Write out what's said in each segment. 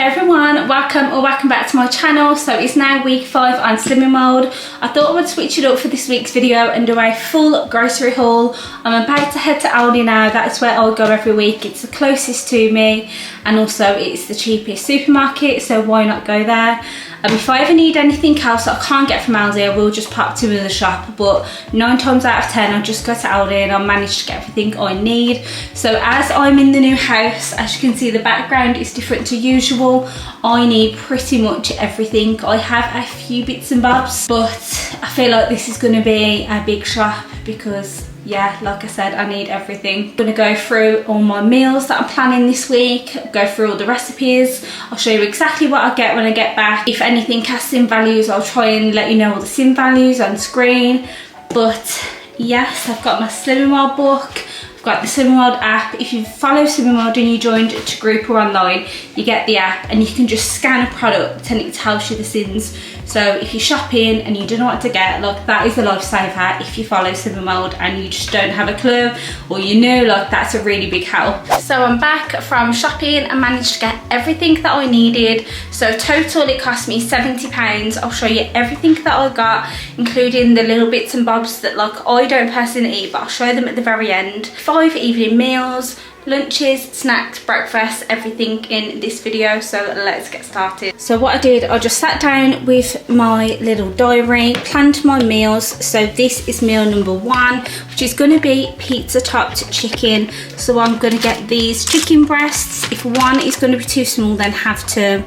everyone, welcome back to my channel. So it's now week 5 on slimming mode. I thought I would switch it up for this week's video and do a full grocery haul. I'm about to head to Aldi now. That's where I'll go every week. It's the closest to me and also it's the cheapest supermarket, so why not go there? If I ever need anything else that I can't get from Aldi, I will just pop to the shop, but 9 times out of 10 I'll just go to Aldi and I'll manage to get everything I need. So as I'm in the new house, as you can see the background is different to usual. I need pretty much everything. I have a few bits and bobs, but I feel like this is going to be a big shop because yeah, like I said, I need everything. I'm gonna go through all my meals that I'm planning this week, go through all the recipes. I'll show you exactly what I get when I get back. If anything has SIN values, I'll try and let you know all the SIN values on screen. But yes, I've got my Slimming World book. I've got the Slimming World app. If you follow Slimming World and you joined to group or online, you get the app and you can just scan a product and it tells you the SINs. So if you're shopping and you don't know what to get, like that is a lifesaver. If you follow Slimming World and you just don't have a clue, or you know, like that's a really big help. So I'm back from shopping and managed to get everything that I needed. So total it cost me £70. I'll show you everything that I got, including the little bits and bobs that like I don't personally eat, but I'll show them at the very end. 5 evening meals, lunches, snacks, breakfast, everything in this video. So let's get started. So what I did, I just sat down with my little diary, planned my meals. So this is meal number 1, which is going to be pizza topped chicken. So I'm going to get these chicken breasts. If one is going to be too small, then have to,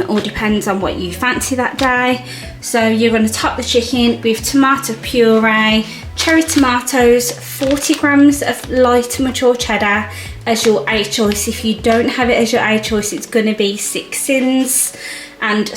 all depends on what you fancy that day. So you're going to top the chicken with tomato puree, cherry tomatoes, 40 grams of light mature cheddar as your A choice. If you don't have it as your A choice, it's going to be 6 syns. And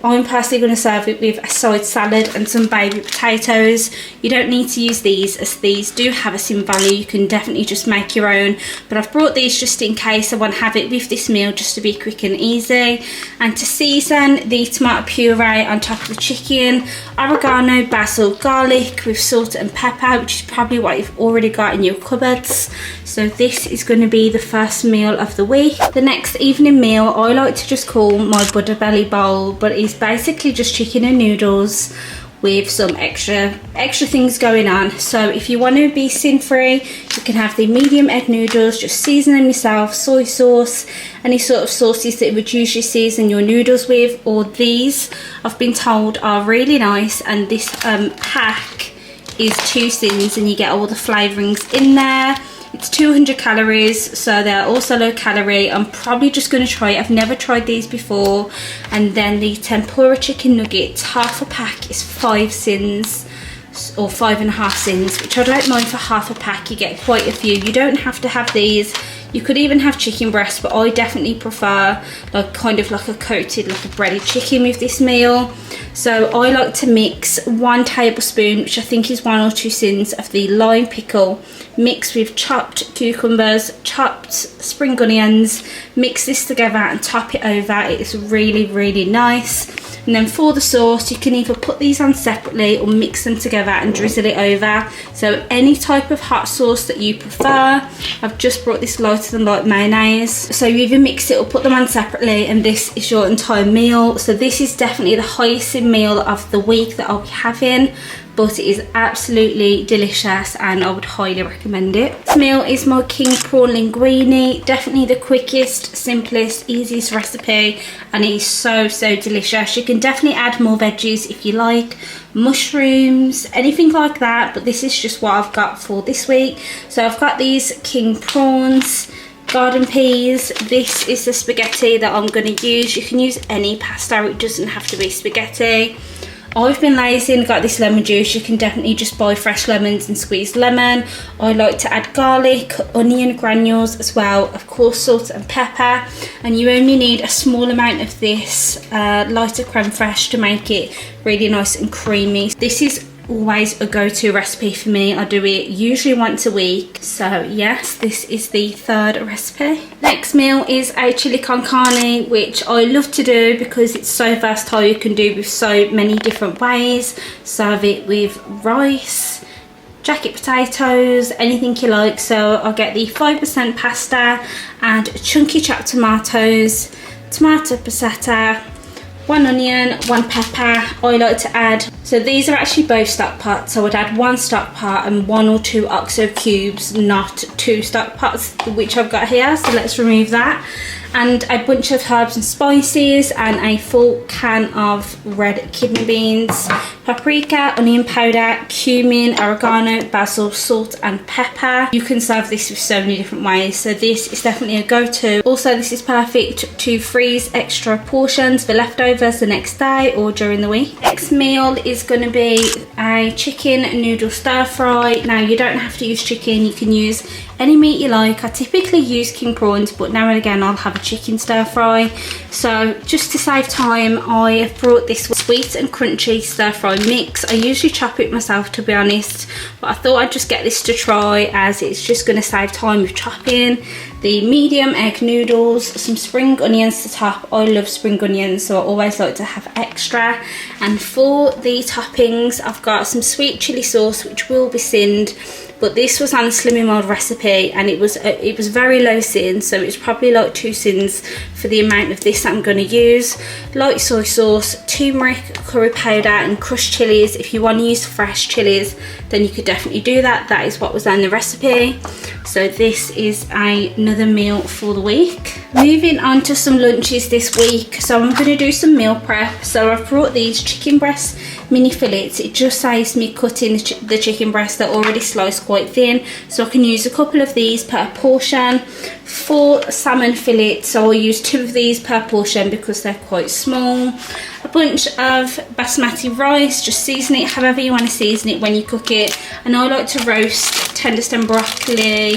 I'm personally going to serve it with a side salad and some baby potatoes. You don't need to use these, as these do have a SIN value. You can definitely just make your own, but I've brought these just in case I want to have it with this meal, just to be quick and easy. And to season, the tomato puree on top of the chicken, oregano, basil, garlic with salt and pepper, which is probably what you've already got in your cupboards. So this is going to be the first meal of the week. The next evening meal I like to just call my butter belly bowl, but it's basically just chicken and noodles with some extra things going on. So if you want to be SIN free, you can have the medium egg noodles, just season them yourself, soy sauce, any sort of sauces that you would usually season your noodles with, or these I've been told are really nice, and this pack is 2 syns and you get all the flavourings in there. It's 200 calories, so they're also low calorie. I'm probably just going to try it. I've never tried these before. And then the tempura chicken nuggets, half a pack is 5 syns, or 5.5 syns, which I don't mind. For half a pack you get quite a few. You don't have to have these. You could even have chicken breast, but I definitely prefer like kind of like a coated, like a breaded chicken with this meal. So I like to mix 1 tablespoon, which I think is 1 or 2 syns, of the lime pickle, mixed with chopped cucumbers, chopped spring onions. Mix this together and top it over. It is really, really nice. And then for the sauce, you can either put these on separately or mix them together and drizzle it over. So any type of hot sauce that you prefer. I've just brought this lighter than light mayonnaise. So you either mix it or put them on separately, and this is your entire meal. So this is definitely the highest in meal of the week that I'll be having, but it is absolutely delicious and I would highly recommend it. This meal is my king prawn linguine. Definitely the quickest, simplest, easiest recipe, and it is so delicious. You can definitely add more veggies if you like, mushrooms, anything like that, but this is just what I've got for this week. So I've got these king prawns, garden peas. This is the spaghetti that I'm going to use. You can use any pasta, it doesn't have to be spaghetti. I've been lazy and got this lemon juice. You can definitely just buy fresh lemons and squeeze lemon. I like to add garlic, onion granules as well, of course salt and pepper, and you only need a small amount of this lighter creme fraiche to make it really nice and creamy. This is always a go-to recipe for me. I do it usually once a week. So yes, this is the 3rd recipe. Next meal is a chili con carne, which I love to do because it's so versatile. You can do with so many different ways. Serve it with rice, jacket potatoes, anything you like. So I'll get the 5% pasta and chunky chopped tomatoes, tomato passata, 1 onion, 1 pepper. I like to add, so these are actually both stock pots, so I'd add 1 stock pot and 1 or 2 OXO cubes, not 2 stock pots, which I've got here, so let's remove that. And a bunch of herbs and spices, and a full can of red kidney beans, paprika, onion powder, cumin, oregano, basil, salt and pepper. You can serve this with so many different ways, so this is definitely a go-to. Also, this is perfect to freeze extra portions for leftovers the next day or during the week. Next meal is going to be a chicken noodle stir fry. Now, you don't have to use chicken, you can use any meat you like. I typically use king prawns, but now and again I'll have a chicken stir fry. So just to save time, I have brought this sweet and crunchy stir fry mix. I usually chop it myself, to be honest, but I thought I'd just get this to try, as it's just going to save time with chopping. The medium egg noodles, some spring onions to top. I love spring onions, so I always like to have extra. And for the toppings, I've got some sweet chili sauce, which will be synned, but this was on the Slimming Mold recipe, and it was very low syn, so it's probably like 2 syns for the amount of this that I'm going to use. Light soy sauce, turmeric, curry powder and crushed chilies. If you want to use fresh chilies, then you could definitely do that. That is what was on the recipe. So this is another meal for the week. Moving on to some lunches this week, so I'm going to do some meal prep. So I've brought these chicken breast mini fillets. It just saves me cutting the chicken breast. They're already sliced quite thin, so I can use a couple of these per portion. 4 salmon fillets, so I'll use 2 of these per portion because they're quite small. A bunch of basmati rice, just season it however you want to season it when you cook it. And I like to roast tender stem broccoli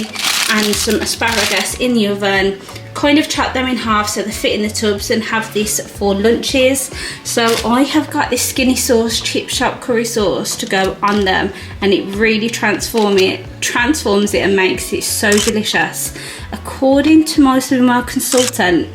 and some asparagus in the oven, kind of chop them in half so they fit in the tubs, and have this for lunches. So I have got this skinny sauce, chip shop curry sauce to go on them, and it really transforms it and makes it so delicious. According to my Slimming consultant,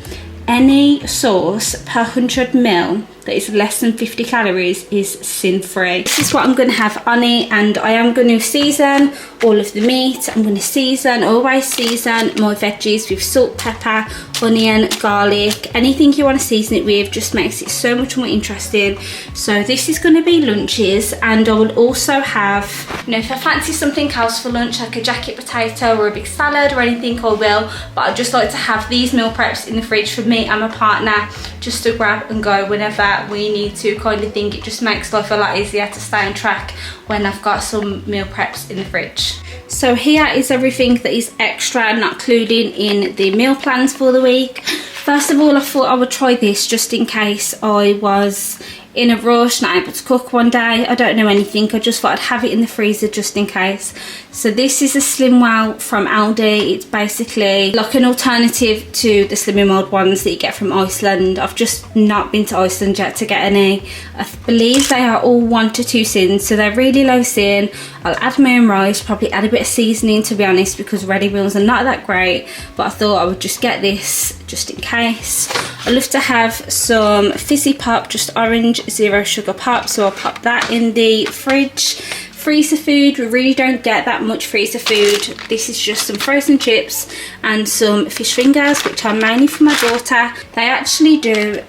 any sauce per 100 ml that is less than 50 calories is sin free. This is what I'm going to have on it, and I am going to season all of the meat. I'm going to always season my veggies with salt, pepper, onion, garlic. Anything you want to season it with just makes it so much more interesting. So this is going to be lunches, and I will also have, you know, if I fancy something else for lunch, like a jacket potato or a big salad or anything, I will, but I just like to have these meal preps in the fridge for me and my partner, just to grab and go whenever we need to, kind of thing. It just makes life a lot easier to stay on track when I've got some meal preps in the fridge. So here is everything that is extra, not including in the meal plans for the week. First of all, I thought I would try this just in case I was in a rush, not able to cook one day. I don't know anything, I just thought I'd have it in the freezer just in case. So this is a Slim Wow from Aldi. It's basically like an alternative to the Slimming Mold ones that you get from Iceland. I've just not been to Iceland yet to get any. I believe they are all 1 to 2 syns, so they're really low syn. I'll add my own rice, probably add a bit of seasoning, to be honest, because ready meals are not that great, but I thought I would just get this just in case. I love to have some fizzy pop, just orange 0 sugar pop, so I'll pop that in the fridge. Freezer food, we really don't get that much freezer food. This is just some frozen chips and some fish fingers, which are mainly for my daughter. They actually do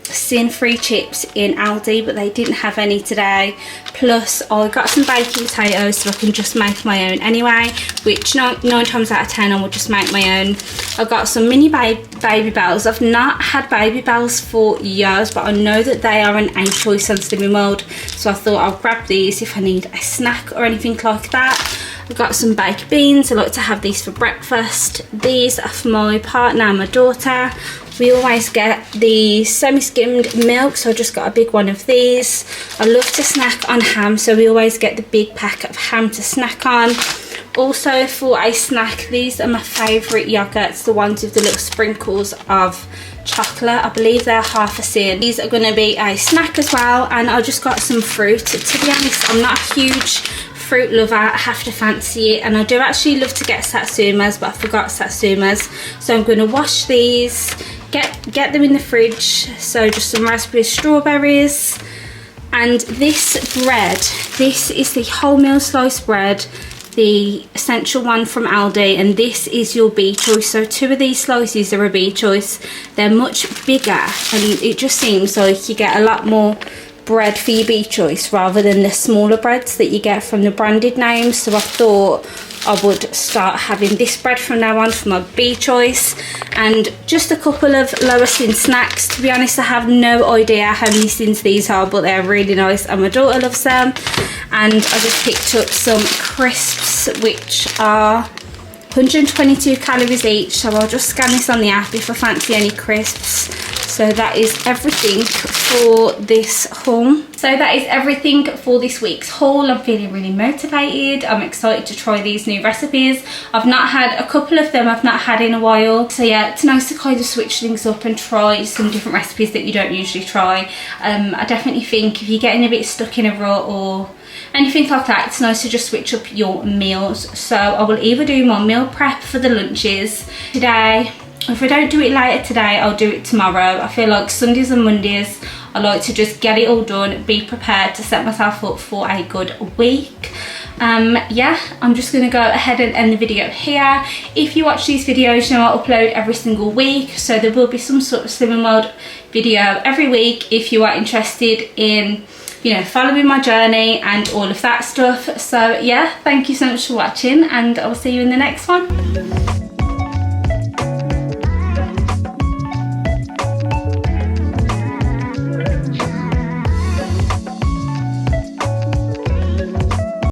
sin-free chips in Aldi, but they didn't have any today. Plus I got some baking potatoes, so I can just make my own anyway, which 9 times out of 10 I will just make my own. I've got some mini baby bells. I've not had baby bells for years, but I know that they are an A choice on Slimming Mold, so I thought I'll grab these if I need a snack or anything like that. I've got some baked beans. I like to have these for breakfast. These are for my partner and my daughter. We always get the semi-skimmed milk, so I just got a big one of these. I love to snack on ham, so we always get the big pack of ham to snack on. Also for a snack, these are my favourite yogurts, the ones with the little sprinkles of chocolate. I believe they're half a syn. These are going to be a snack as well, and I just got some fruit. To be honest, I'm not a huge fruit lover, I have to fancy it, and I do actually love to get satsumas, but I forgot satsumas, so I'm going to wash these, get them in the fridge. So just some raspberries, strawberries, and this bread, this is the wholemeal sliced bread. the essential one from Aldi, and this is your B choice. So 2 of these slices are a B choice. They're much bigger, and it just seems like you get a lot more bread for your B choice rather than the smaller breads that you get from the branded names. So I thought I would start having this bread from now on for my B choice. And just a couple of lower sin snacks. To be honest, I have no idea how many sins these are, but they're really nice and my daughter loves them. And I just picked up some crisps, which are 122 calories each, so I'll just scan this on the app if I fancy any crisps. So that is everything for this haul. So that is everything for this week's haul. I'm feeling really motivated. I'm excited to try these new recipes. I've not had a couple of them, I've not had in a while. So yeah, it's nice to kind of switch things up and try some different recipes that you don't usually try. I definitely think if you're getting a bit stuck in a rut or anything like that, it's nice to just switch up your meals. So I will either do my meal prep for the lunches today. If I don't do it later today, I'll do it tomorrow. I feel like Sundays and Mondays, I like to just get it all done, be prepared to set myself up for a good week. Yeah, I'm just gonna go ahead and end the video here. If you watch these videos, you know I upload every single week, so there will be some sort of Slimming World video every week if you are interested in, you know, following my journey and all of that stuff. So yeah, thank you so much for watching, and I'll see you in the next one.